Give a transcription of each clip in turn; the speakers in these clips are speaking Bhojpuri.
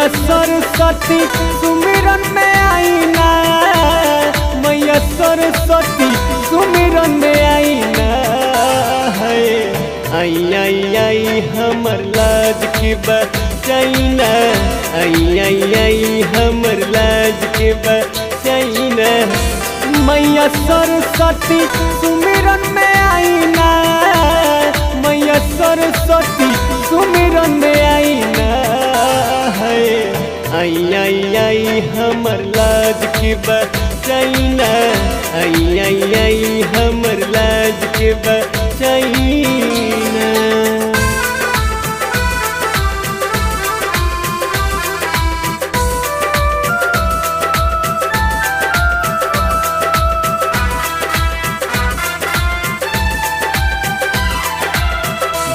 मैया सरस्वती सुमिरन में आईना, मैया सरस्वती सुमिरन में आईना है। आई आई आई हमर लाज के बचैना, आई आई आई हमर लाज के बचैना। मैया सरस्वती सुमिरन में आईना, मैया सरस्वती सुमिरन में आईना है। आई आई आई हमर लाज के बचैना, आई आई आई हमर लाज के बचैना।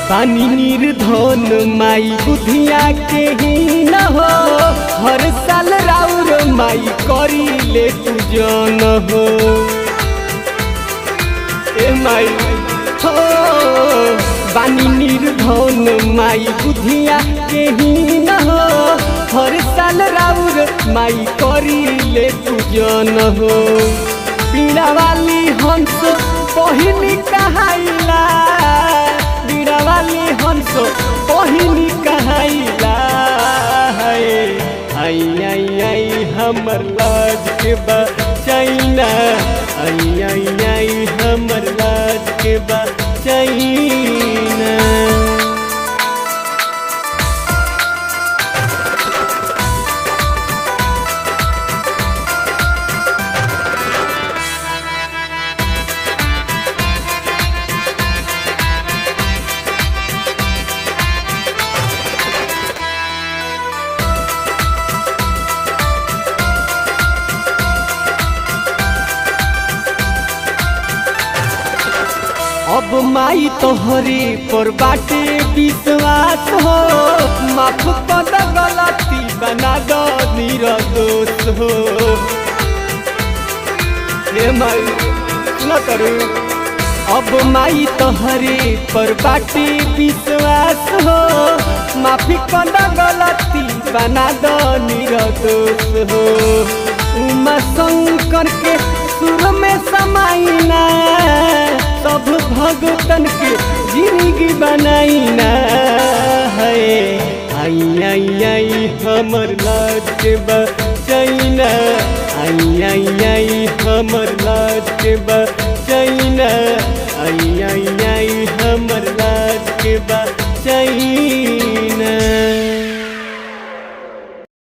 पानी निर्धन माई बुधिया के ही न हो, हर साल राउर माई करी ले पूजन हो। ए माई हो पानी निर्धन माई बुधिया के ही न हो, हर साल राउर माई करी ले पूजन हो। पीड़ा वाली हंस पहिनी कहाइला, पीड़ा वाली हंस पहिनी कहाइला है। आई आई आई हमर लाज के बचैना, आई आई आई हमर लाज के बचैना। अब माई तोहरे पर बाटे विश्वास हो, माफ कर गलती बना दो निर्दोष हो। हे माई न करू, अब माई तोहरे पर बाटे विश्वास हो, माफी कर गलती बना दो निर्दोष हो। उमा शंकर के सुर में समाइना, सब भगतन के जिंदगी बनाइना है। आई आई आई हमर लाज के बचैना, आई आई आई हमर लाज के बचैना।